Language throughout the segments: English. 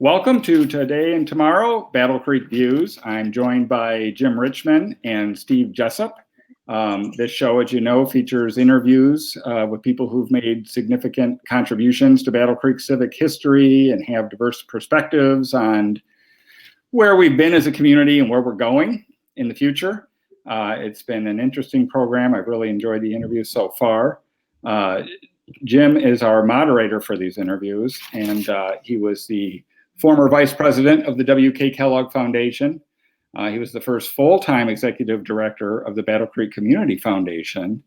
Welcome to Today and Tomorrow, Battle Creek Views. I'm joined by Jim Richmond and Steve Jessup. This show, as you know, features interviews with people who've made significant contributions to Battle Creek civic history and have diverse perspectives on where we've been as a community and where we're going in the future. It's been an interesting program. I've really enjoyed the interviews so far. Jim is our moderator for these interviews, and he was the former vice president of the W.K. Kellogg Foundation. He was the first full-time executive director of the Battle Creek Community Foundation,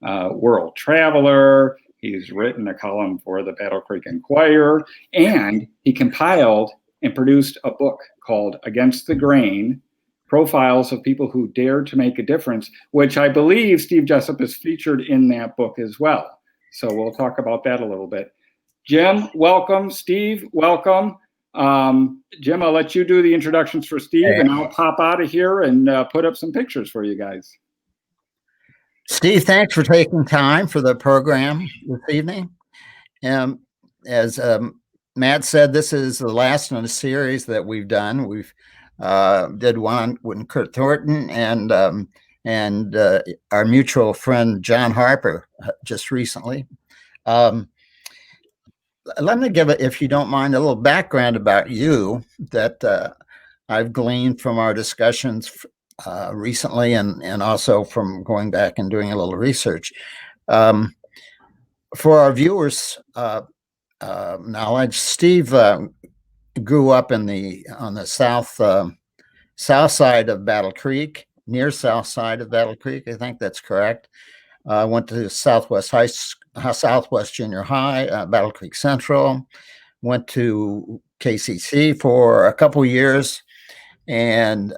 world traveler. He's written a column for the Battle Creek Enquirer, and he compiled and produced a book called Against the Grain, Profiles of People Who Dared to Make a Difference, which I believe Steve Jessup is featured in that book as well. So we'll talk about that a little bit. Jim, welcome. Steve, welcome. Jim, I'll let you do the introductions for Steve, and I'll pop out of here and put up some pictures for you guys. Steve, thanks for taking time for the program this evening. As Matt said, this is the last in a series that we've done. We've did one with Kurt Thornton and our mutual friend John Harper just recently. Let me give it, if you don't mind, a little background about you that I've gleaned from our discussions recently and also from going back and doing a little research. For our viewers' knowledge, Steve grew up on the south side of Battle Creek, near south side of Battle Creek. I think that's correct. Went to Southwest Junior High, Battle Creek Central. Went to KCC for a couple years, and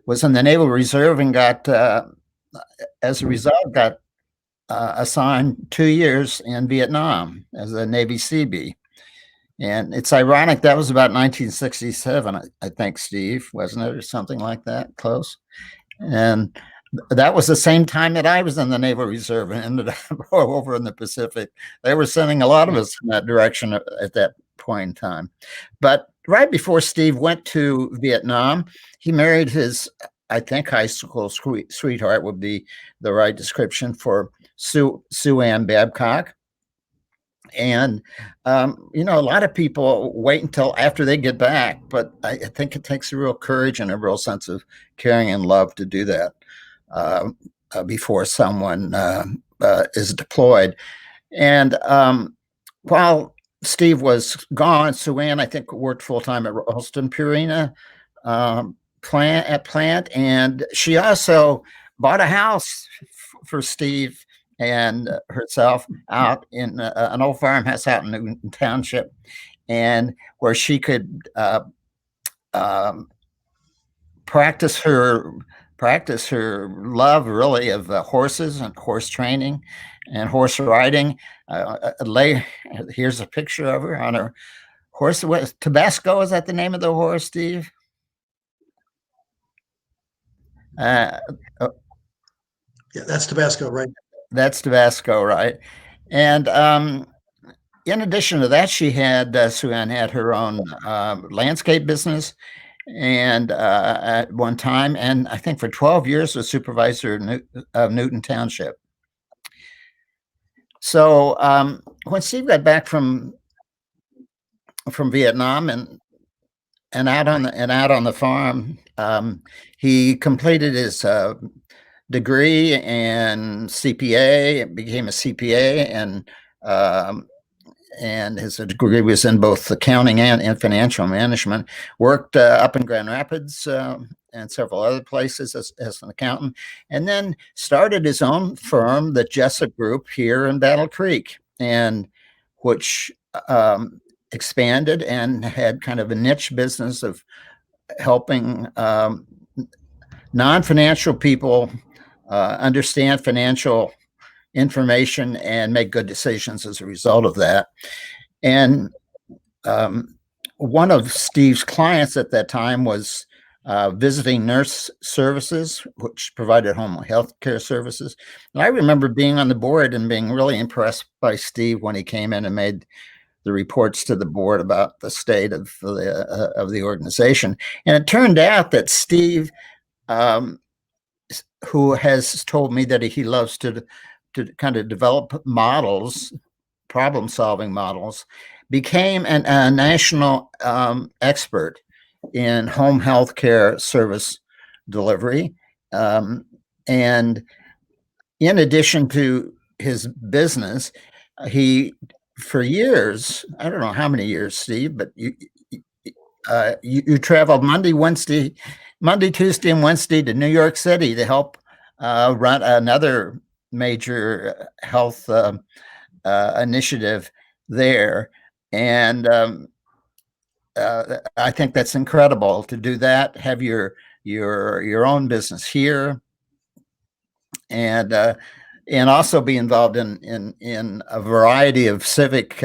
was in the Naval Reserve and got, as a result, got assigned 2 years in Vietnam as a Navy Seabee. And it's ironic, that was about 1967, I think, Steve, wasn't it, or something like that, close? And that was the same time that I was in the Naval Reserve and ended up over in the Pacific. They were sending a lot of us in that direction at that point in time. But right before Steve went to Vietnam, he married his, I think, high school sweetheart would be the right description for Sue Ann Babcock. And, you know, a lot of people wait until after they get back, but I think it takes a real courage and a real sense of caring and love to do that before someone is deployed. And while Steve was gone, Sue Ann, I think, worked full-time at Ralston Purina plant, and she also bought a house for Steve and herself out in an old farmhouse out in Newton Township, and where she could practice her love, really, of horses and horse training and horse riding. Here's a picture of her on her horse. What, Tabasco, is that the name of the horse, Steve? Yeah, that's Tabasco, right? That's Tabasco, right? And in addition to that, she had, Sue Ann had her own landscape business, and at one time, and I think for 12 years, was supervisor of Newton Township. So when Steve got back from Vietnam and out on the farm, he completed his degree and CPA, became a CPA, and his degree was in both accounting and financial management. Worked up in Grand Rapids and several other places as an accountant, and then started his own firm, the Jessup Group, here in Battle Creek, and which expanded and had kind of a niche business of helping non-financial people understand financial information and make good decisions as a result of that. And one of Steve's clients at that time was visiting nurse services, which provided home health care services. And I remember being on the board and being really impressed by Steve when he came in and made the reports to the board about the state of the organization. And it turned out that Steve, who has told me that he loves to kind of develop models, problem-solving models, became a national expert in home health care service delivery. And in addition to his business, he, for years, I don't know how many years, Steve, but you traveled Monday, Tuesday, and Wednesday to New York City to help run another major health initiative there. And I think that's incredible to do that, have your own business here, and also be involved in a variety of civic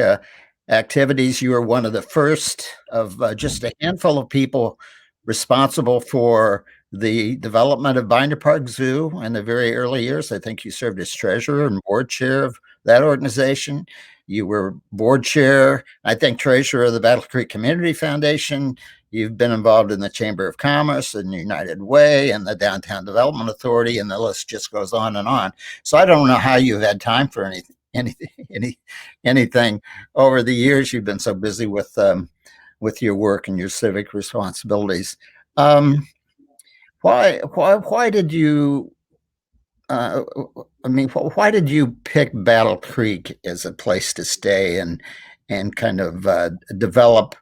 activities. You were one of the first of just a handful of people responsible for the development of Binder Park Zoo in the very early years. I think you served as treasurer and board chair of that organization. You were board chair, I think treasurer of the Battle Creek Community Foundation. You've been involved in the Chamber of Commerce and United Way and the Downtown Development Authority, and the list just goes on and on. So I don't know how you've had time for anything over the years. You've been so busy with your work and your civic responsibilities. Why did you? Why did you pick Battle Creek as a place to stay and kind of develop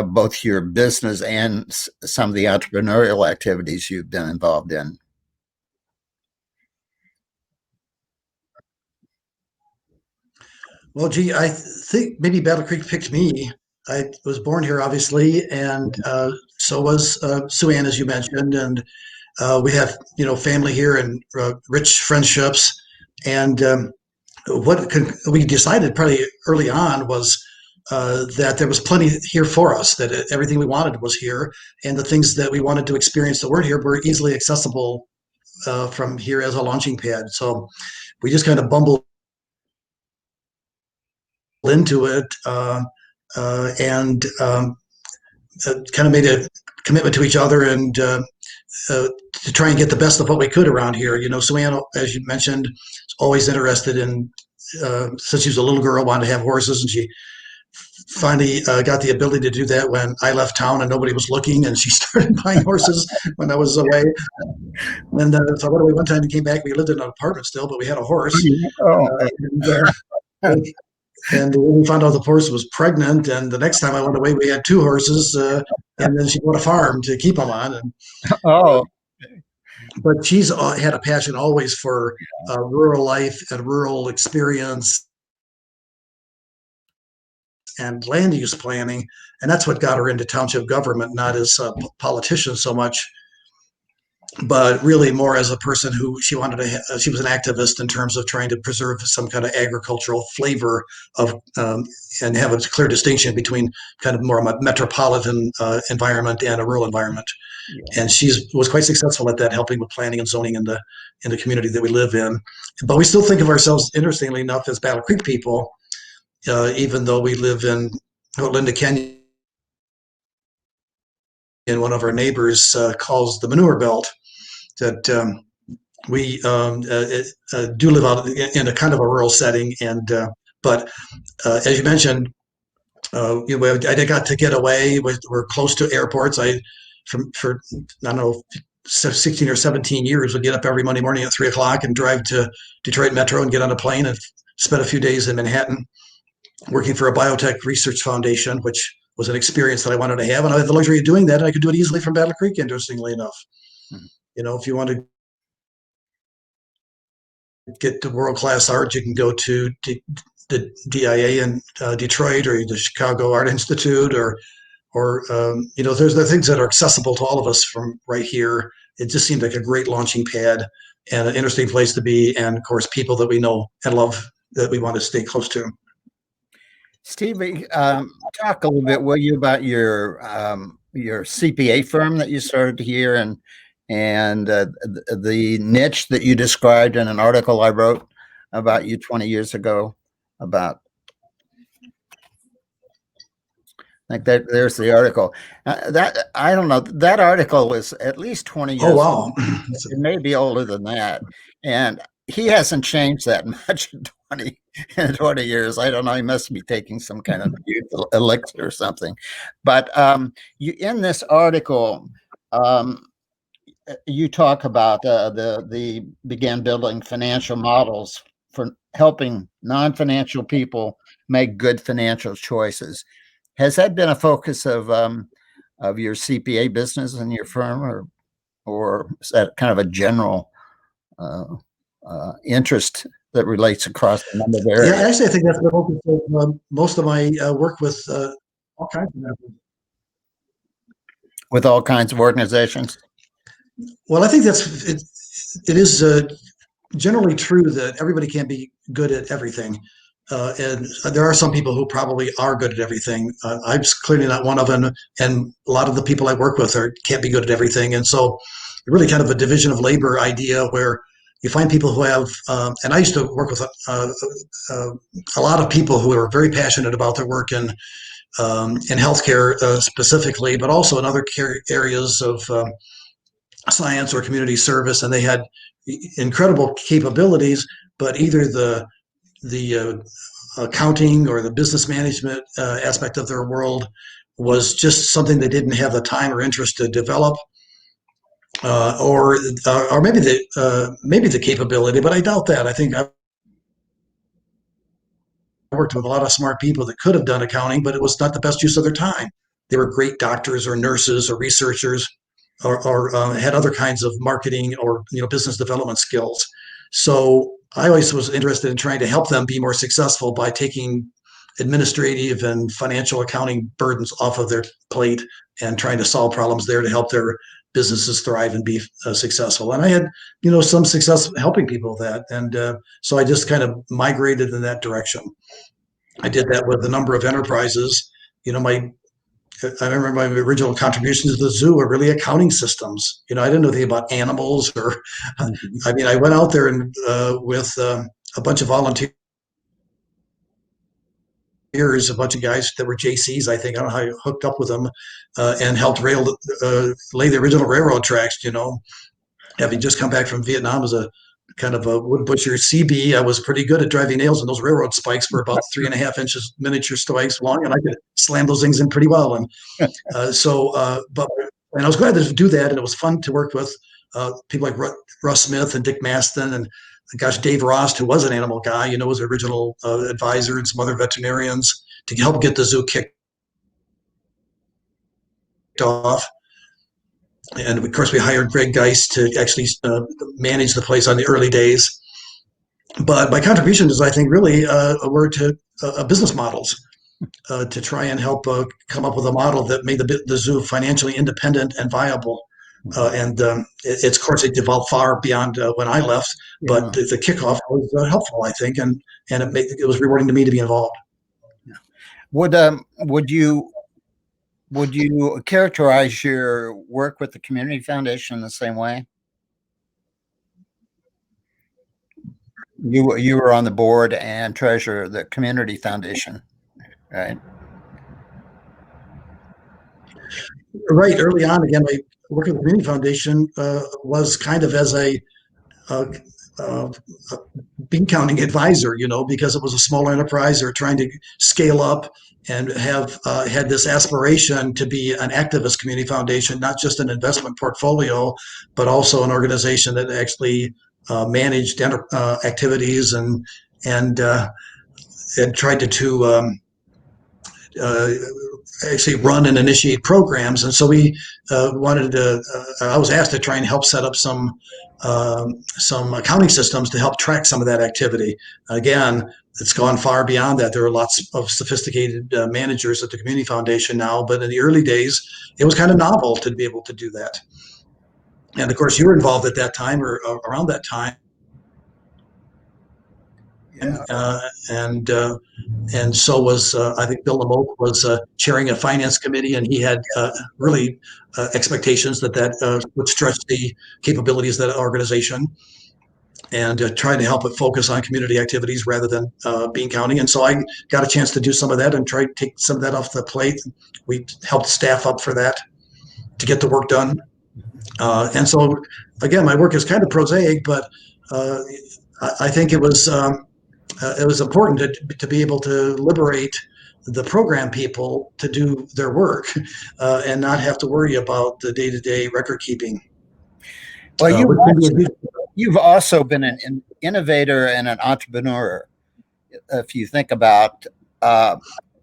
both your business and some of the entrepreneurial activities you've been involved in? Well, gee, I think maybe Battle Creek picked me. I was born here, obviously, and so was Sue Ann, as you mentioned, and we have family here and rich friendships. And we decided probably early on was that there was plenty here for us, that everything we wanted was here, and the things that we wanted to experience that weren't here were easily accessible from here as a launching pad. So we just kind of bumbled into it and kind of made a commitment to each other and to try and get the best of what we could around here. Suanne, as you mentioned, is always interested in, since she was a little girl, wanted to have horses, and she finally got the ability to do that when I left town and nobody was looking, and she started buying horses when I was away. And so one time we came back, we lived in an apartment still, but we had a horse. And we found out the horse was pregnant, and the next time I went away, we had two horses, and then she bought a farm to keep them on. And, but she's had a passion always for rural life and rural experience and land use planning, and that's what got her into township government, not as a politician so much, but really more as a person who she wanted to. She was an activist in terms of trying to preserve some kind of agricultural flavor of and have a clear distinction between kind of more of a metropolitan environment and a rural environment. Yeah. And she was quite successful at that, helping with planning and zoning in the community that we live in. But we still think of ourselves, interestingly enough, as Battle Creek people, even though we live in Linda Canyon. And one of our neighbors calls the manure belt. That we do live out in a kind of a rural setting, and but as you mentioned, I got to get away. We're close to airports. For I don't know, 16 or 17 years, would get up every Monday morning at 3:00 and drive to Detroit Metro and get on a plane and spend a few days in Manhattan, working for a biotech research foundation, which was an experience that I wanted to have, and I had the luxury of doing that, and I could do it easily from Battle Creek. Interestingly enough. If you want to get to world-class art, you can go to the DIA in Detroit or the Chicago Art Institute, or there's the things that are accessible to all of us from right here. It just seemed like a great launching pad and an interesting place to be, and of course, people that we know and love that we want to stay close to. Steve, talk a little bit, will you, about your CPA firm that you started here and the niche that you described in an article I wrote about you 20 years ago about. Like that, there's the article. That I don't know. That article was at least 20 Oh, years. wow. It may be older than that, and he hasn't changed that much in 20 years. I don't know. He must be taking some kind of elixir or something. But you in this article, you talk about the began building financial models for helping non-financial people make good financial choices. Has that been a focus of your CPA business in your firm, or is that kind of a general interest that relates across a number of areas? Yeah, actually, I think that's the focus of most of my work with all kinds of methods. With all kinds of organizations? Well, I think it is generally true that everybody can't be good at everything. And there are some people who probably are good at everything. I'm clearly not one of them, and a lot of the people I work with can't be good at everything. And so, really, kind of a division of labor idea where you find people who have. And I used to work with a lot of people who are very passionate about their work in healthcare specifically, but also in other areas of science or community service, and they had incredible capabilities, but either the accounting or the business management aspect of their world was just something they didn't have the time or interest to develop, or maybe the capability, but I doubt that. I think I worked with a lot of smart people that could have done accounting, but it was not the best use of their time. They were great doctors or nurses or researchers, or had other kinds of marketing or business development skills. So I always was interested in trying to help them be more successful by taking administrative and financial accounting burdens off of their plate and trying to solve problems there to help their businesses thrive and be successful. And I had some success helping people with that, and so I just kind of migrated in that direction. I did that with a number of enterprises. I remember my original contributions to the zoo were really accounting systems. I didn't know anything about animals, or I mean, I went out there and with a bunch of volunteers, a bunch of guys that were JCs, I think. I don't know how I hooked up with them, and helped lay the original railroad tracks. Having just come back from Vietnam as a kind of a wood butcher CB, I was pretty good at driving nails, and those railroad spikes were about 3.5 inches miniature spikes long, and I could slam those things in pretty well. And and I was glad to do that, and it was fun to work with people like Russ Smith and Dick Maston, and gosh, Dave Rost, who was an animal guy, was the original advisor, and some other veterinarians to help get the zoo kicked off. And of course, we hired Greg Geist to actually manage the place on the early days. But my contributions, I think, really were to business models, to try and help come up with a model that made the zoo financially independent and viable. And of course, it developed far beyond when I left, but the kickoff was helpful, I think, and it was rewarding to me to be involved. Would you characterize your work with the Community Foundation the same way? You were on the board and treasurer of the Community Foundation, right? Right. Early on, again, my work at the Community Foundation was kind of as a bean counting advisor, because it was a small enterprise. They're trying to scale up and have had this aspiration to be an activist community foundation, not just an investment portfolio, but also an organization that actually managed activities and tried to actually run and initiate programs. And so we wanted to. I was asked to try and help set up some accounting systems to help track some of that activity. Again, it's gone far beyond that. There are lots of sophisticated managers at the Community Foundation now, but in the early days, it was kind of novel to be able to do that. And of course, you were involved at that time or around that time. Yeah. And so was I think Bill Lamote was chairing a finance committee, and he had really expectations that would stretch the capabilities of that organization. and trying to help it focus on community activities rather than Bean County. And so I got a chance to do some of that and try to take some of that off the plate. We helped staff up for that to get the work done. And so, again, my work is kind of prosaic, but I think it was important to be able to liberate the program people to do their work and not have to worry about the day-to-day record keeping. Well, you've also been an innovator and an entrepreneur. If you think about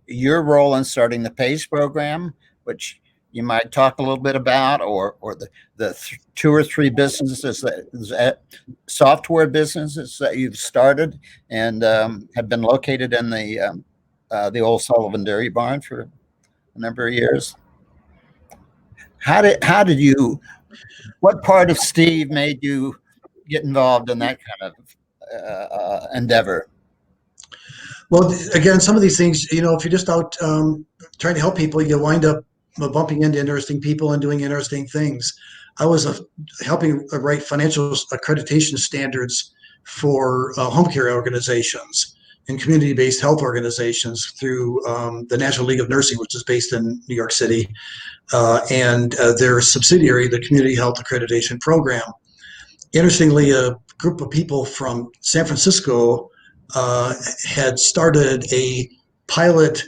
your role in starting the PACE program, which you might talk a little bit about, or the 2 or 3 businesses software businesses that you've started and have been located in the old Sullivan Dairy Barn for a number of years. What part of Steve made you get involved in that kind of endeavor? Well, again, some of these things, if you're just out trying to help people, you wind up bumping into interesting people and doing interesting things. I was helping write financial accreditation standards for home care organizations and community-based health organizations through the National League of Nursing, which is based in New York City, and their subsidiary, the Community Health Accreditation Program. Interestingly, a group of people from San Francisco had started a pilot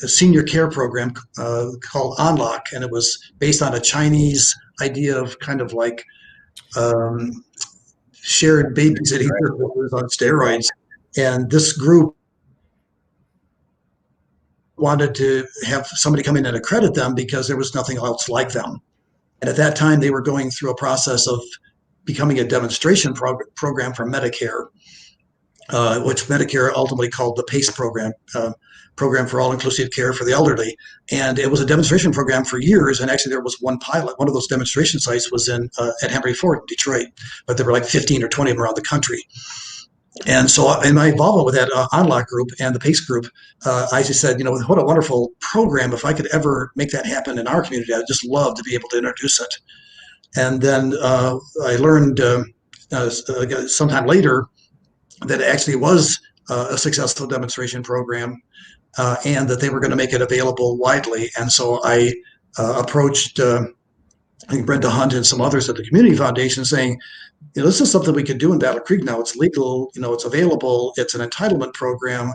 senior care program called Unlock, and it was based on a Chinese idea of kind of like shared babysitting services on steroids. And this group wanted to have somebody come in and accredit them because there was nothing else like them. And at that time, they were going through a process of becoming a demonstration program for Medicare, which Medicare ultimately called the PACE program, Program for All-Inclusive Care for the Elderly. And it was a demonstration program for years. And actually, there was one pilot. One of those demonstration sites was at Henry Ford in Detroit, but there were like 15 or 20 of them around the country. And so in my involvement with that Unlock group and the PACE group, I just said, what a wonderful program. If I could ever make that happen in our community, I'd just love to be able to introduce it. And then I learned sometime later that it actually was a successful demonstration program and that they were going to make it available widely. And so I approached I think Brenda Hunt and some others at the Community Foundation saying, this is something we could do in Battle Creek now. It's legal, it's available. It's an entitlement program.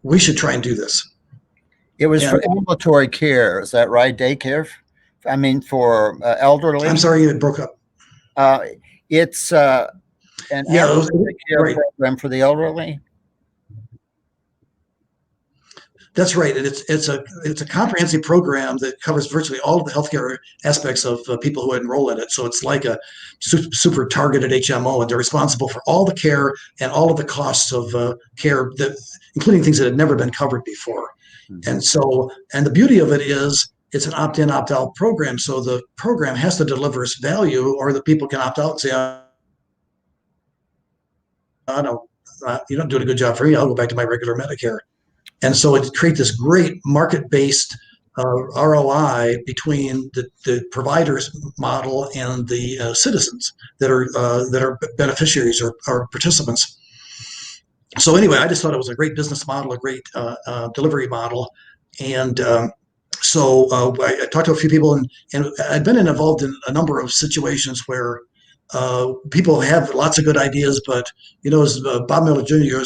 We should try and do this. It was for ambulatory care. Is that right? Daycare? I mean, for elderly? I'm sorry, it broke up. It's an ambulatory care program for the elderly? That's right, and it's a comprehensive program that covers virtually all of the healthcare aspects of people who enroll in it. So it's like a super targeted HMO, and they're responsible for all the care and all of the costs of care, including things that had never been covered before. Mm-hmm. And the beauty of it is it's an opt-in, opt-out program. So the program has to deliver us value, or the people can opt out and say, no, you're not doing a good job for me. I'll go back to my regular Medicare. And so it creates this great market-based ROI between the providers model and the citizens that are beneficiaries or participants. So anyway, I just thought it was a great business model, a great delivery model, and so I talked to a few people, and I'd been involved in a number of situations where people have lots of good ideas, but as Bob Miller Jr.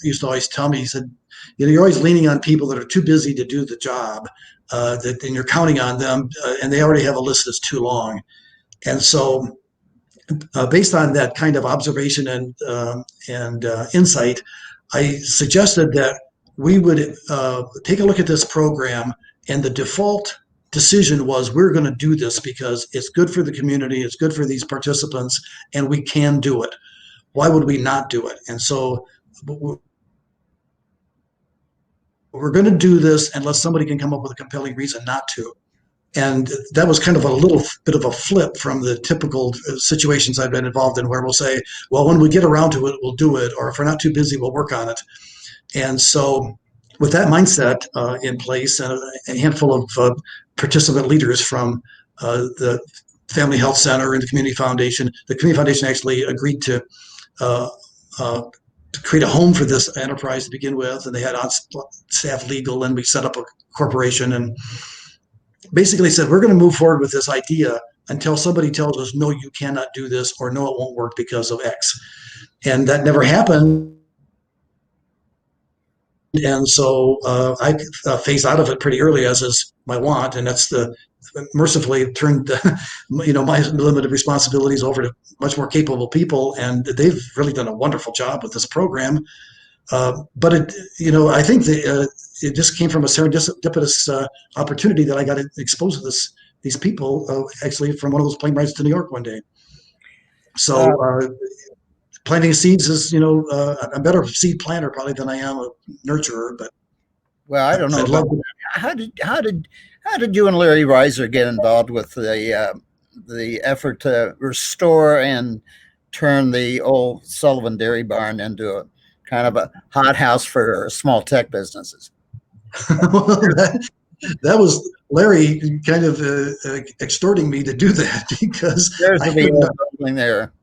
used to always tell me, he said, you're always leaning on people that are too busy to do the job, and you're counting on them, and they already have a list that's too long. And so based on that kind of observation and insight, I suggested that we would take a look at this program, and the default decision was we're going to do this because it's good for the community, it's good for these participants, and we can do it. Why would we not do it? And so we're going to do this unless somebody can come up with a compelling reason not to. And that was kind of a little bit of a flip from the typical situations I've been involved in, where we'll say, well, when we get around to it, we'll do it. Or if we're not too busy, we'll work on it. And so with that mindset in place, and a handful of participant leaders from the Family Health Center and the Community Foundation. The Community Foundation actually agreed to create a home for this enterprise to begin with, and they had on staff legal, and we set up a corporation and basically said, we're going to move forward with this idea until somebody tells us, no, you cannot do this, or no, it won't work because of X. And that never happened. And so I phased out of it pretty early, as is my want, and that's mercifully turned my limited responsibilities over to much more capable people, and they've really done a wonderful job with this program. But I think it just came from a serendipitous opportunity that I got exposed to these people, actually from one of those plane rides to New York one day. So planting seeds is, I'm a better seed planter probably than I am a nurturer. But well, I don't know about that. How did you and Larry Reiser get involved with the effort to restore and turn the old Sullivan Dairy Barn into a kind of a hothouse for small tech businesses? Well, that was Larry kind of extorting me to do that, because there's a building there.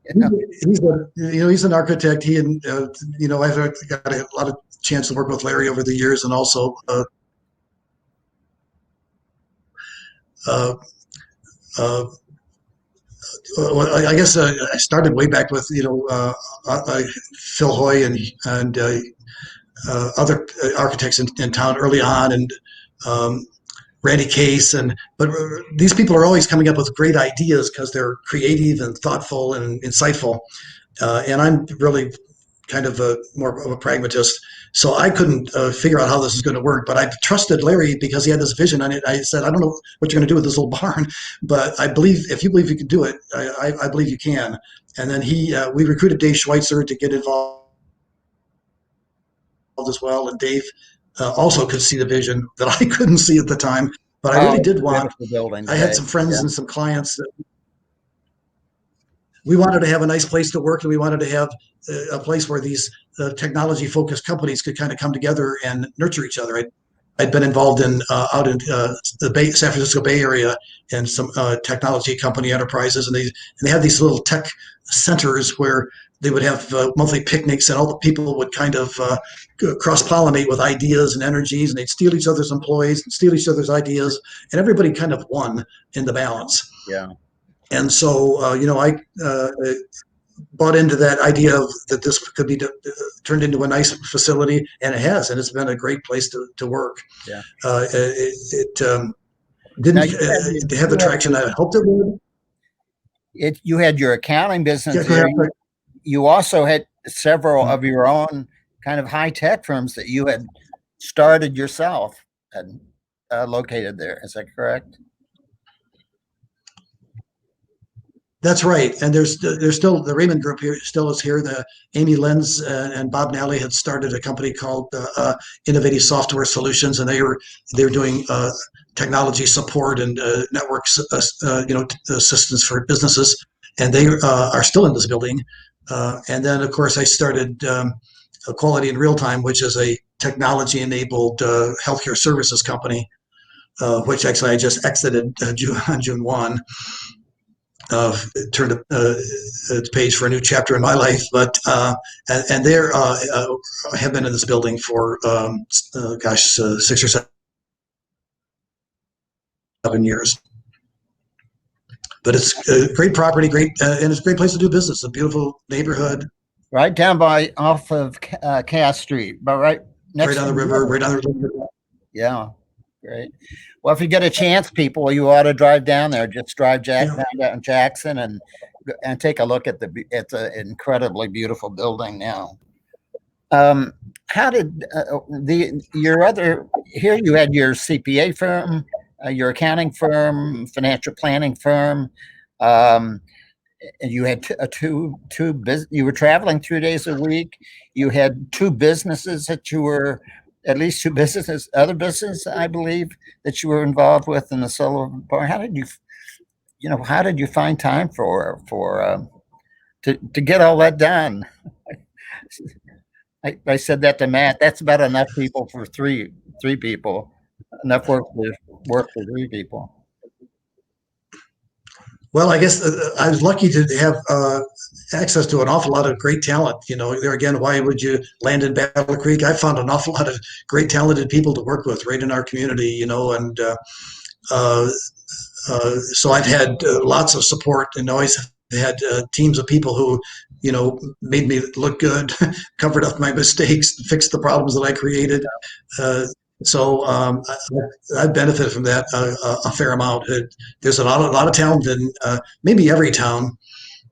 He's an architect. He and I've got a lot of chance to work with Larry over the years, and also I guess I started way back with Phil Hoy and other architects in town early on, and Randy Case, but these people are always coming up with great ideas because they're creative and thoughtful and insightful, and I'm really kind of more of a pragmatist. So I couldn't figure out how this is going to work, but I trusted Larry because he had this vision on it. I said, I don't know what you're going to do with this little barn, but I believe if you believe you can do it, I believe you can. And then we recruited Dave Schweitzer to get involved as well, and Dave also could see the vision that I couldn't see at the time. But I really did want. I had some friends and some clients that we wanted to have a nice place to work, and we wanted to have a place where these technology-focused companies could kind of come together and nurture each other. I'd been involved out in the San Francisco Bay Area and some technology company enterprises, and they had these little tech centers where they would have monthly picnics, and all the people would kind of cross-pollinate with ideas and energies, and they'd steal each other's employees and steal each other's ideas, and everybody kind of won in the balance. Yeah. And so, I bought into that idea that this could be turned into a nice facility, and it has, and it's been a great place to work. Yeah. It didn't have the traction I hoped it would. You had your accounting business Yeah, there. You also had several of your own kind of high-tech firms that you had started yourself and located there. Is that correct? That's right, and there's still the Raymond Group here still is here. The Amy Lenz and Bob Nally had started a company called Innovative Software Solutions, and they were doing technology support and networks, assistance for businesses, and they are still in this building. And then, of course, I started Quality in Real Time, which is a technology-enabled healthcare services company, which actually I just exited on June 1. Turned its page for a new chapter in my life, but and they have been in this building for 6 or 7 years. But it's a great property, and it's a great place to do business. A beautiful neighborhood, right down off of Cass Street, but right next right on the river, right on the river. Yeah, great. Well, if you get a chance, people, you ought to drive down there. Just drive down Jackson and take a look at it's an incredibly beautiful building now. How did your other here? You had your CPA firm, your accounting firm, financial planning firm. And you had two business. You were traveling 3 days a week. You had two businesses that you were. At least two businesses, other business, I believe, that you were involved with in the Sullivan Barn. How did you find time to get all that done? I said that to Matt. That's about enough people for three people. Enough work for 3 people. Well, I guess I was lucky to have access to an awful lot of great talent. There again, why would you land in Battle Creek? I found an awful lot of great, talented people to work with right in our community. And uh, so I've had lots of support, and always had teams of people who, made me look good, covered up my mistakes, fixed the problems that I created. Uh, I've benefited from that a fair amount. There's a lot of talent in maybe every town,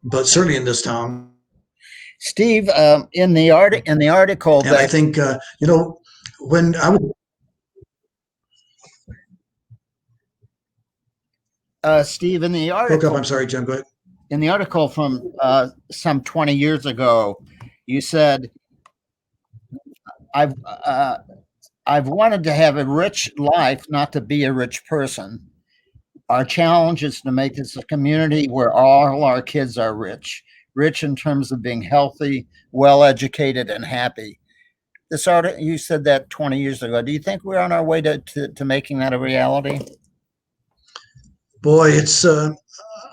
but certainly in this town. Steve, in the article And I that think when I was Steve, in the broke up, article I'm sorry, Jim. Go ahead. in the article from some 20 years ago, you said, I've wanted to have a rich life, not to be a rich person. Our challenge is to make this a community where all our kids are rich in terms of being healthy, well-educated, and happy. You said that 20 years ago. Do you think we're on our way to making that a reality? Boy,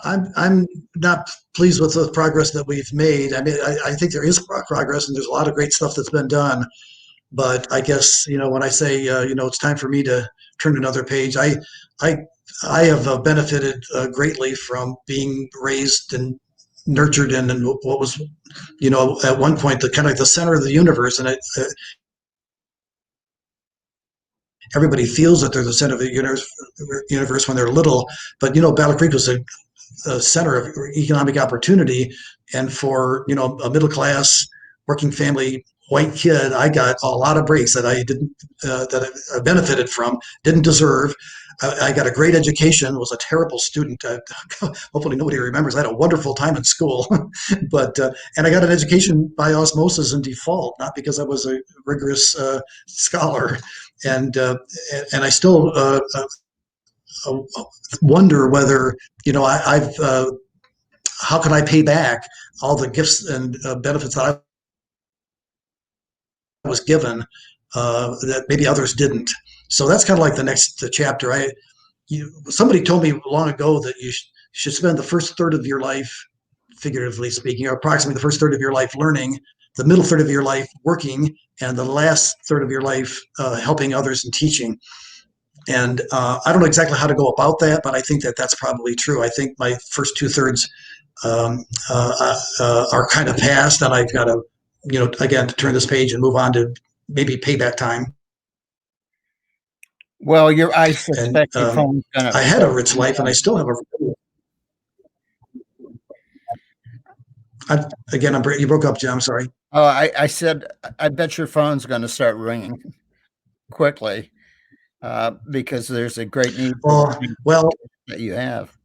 I'm not pleased with the progress that we've made. I mean, I think there is progress, and there's a lot of great stuff that's been done. But I guess when I say it's time for me to turn another page, I I have benefited greatly from being raised and nurtured in and what was at one point the kind of the center of the universe, and everybody feels that they're the center of the universe when they're little. But Battle Creek was a center of economic opportunity, and for a middle class working family white kid, I got a lot of breaks that I didn't that I benefited from, didn't deserve. I got a great education, was a terrible student. Hopefully nobody remembers. I had a wonderful time in school, but and I got an education by osmosis and default, not because I was a rigorous scholar. And I still wonder whether I've how can I pay back all the gifts and benefits that I was given that maybe others didn't. So that's kind of like the next chapter. Somebody told me long ago that you should spend the first third of your life, figuratively speaking, or approximately the first third of your life learning, the middle third of your life working, and the last third of your life helping others and teaching. And I don't know exactly how to go about that, but I think that that's probably true. I think my first 2/3 are kind of past, and I've got to, again, to turn this page and move on to maybe payback time. Well, I And suspect your phone's gonna. I had a rich life, and I still have you broke up, Jim. I'm sorry. Oh, I said, I bet your phone's going to start ringing quickly because there's a great need for Well, that you have.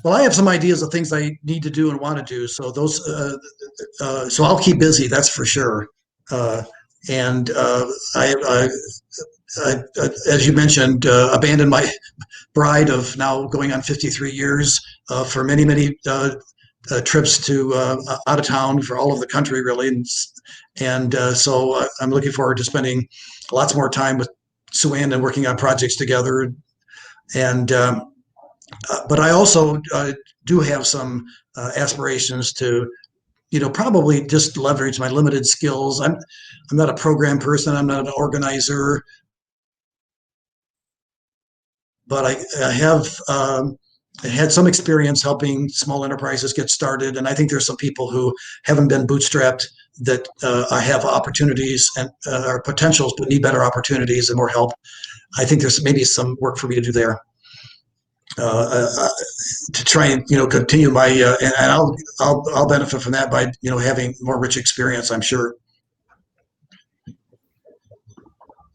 I have some ideas of things I need to do and want to do. So so I'll keep busy. That's for sure. And as you mentioned, abandoned my bride of now going on 53 years for many, many trips to out of town for all of the country, really. And so I'm looking forward to spending lots more time with Sue Ann and working on projects together. And but I also do have some aspirations to, probably just leverage my limited skills. I'm not a program person. I'm not an organizer, but I have had some experience helping small enterprises get started, and I think there's some people who haven't been bootstrapped that I have opportunities and are potentials, but need better opportunities and more help. I think there's maybe some work for me to do there. To try and continue my and I'll benefit from that by having more rich experience, I'm sure.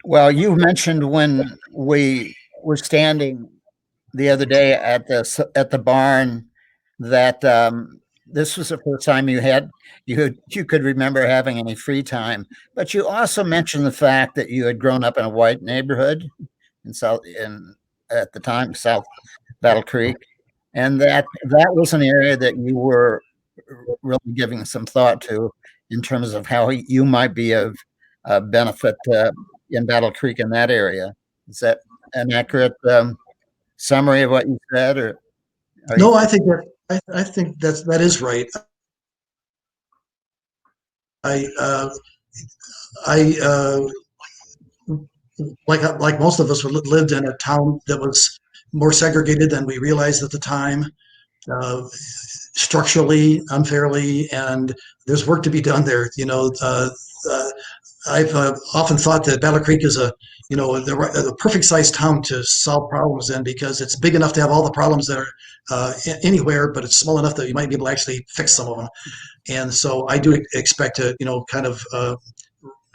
Well, you mentioned when we were standing the other day at the barn that this was the first time you could remember having any free time, but you also mentioned the fact that you had grown up in a white neighborhood at the time South Battle Creek, and that was an area that you were really giving some thought to in terms of how you might be of benefit in Battle Creek in that area. Is that an accurate summary of what you said, or No, I think that is right. I like most of us lived in a town that was more segregated than we realized at the time, structurally, unfairly, and there's work to be done there. I've often thought that Battle Creek is the perfect sized town to solve problems in, because it's big enough to have all the problems that are anywhere, but it's small enough that you might be able to actually fix some of them. And so I do expect to, kind of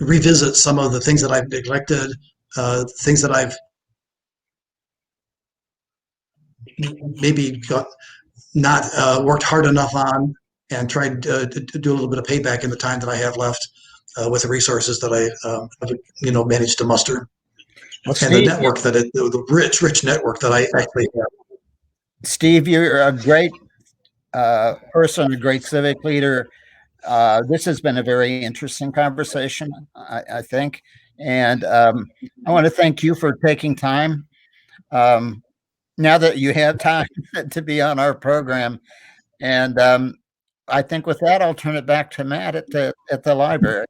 revisit some of the things that I've neglected, things that I've maybe not worked hard enough on, and tried to do a little bit of payback in the time that I have left with the resources that have managed to muster. Well, And the Steve, network the rich network that I actually have. Steve, you're a great person, a great civic leader. This has been a very interesting conversation, I think. And I want to thank you for taking time. Now that you have time to be on our program. And I think with that, I'll turn it back to Matt at the library.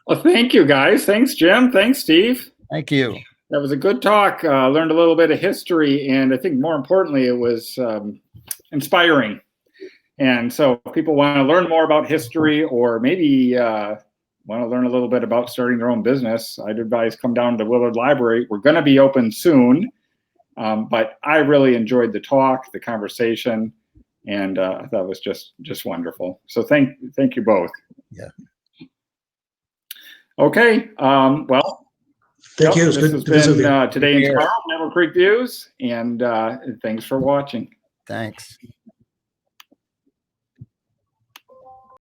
Well, thank you, guys. Thanks, Jim. Thanks, Steve. Thank you. That was a good talk. Learned a little bit of history, and I think more importantly, it was inspiring. And so if people want to learn more about history, or maybe want to learn a little bit about starting their own business, I'd advise come down to Willard Library. We're going to be open soon, but I really enjoyed the talk, the conversation, and I thought it was just wonderful. So thank you both. Yeah. Okay. Well, thank you. This has been Today and Tomorrow, Battle Creek Views, and thanks for watching. Thanks.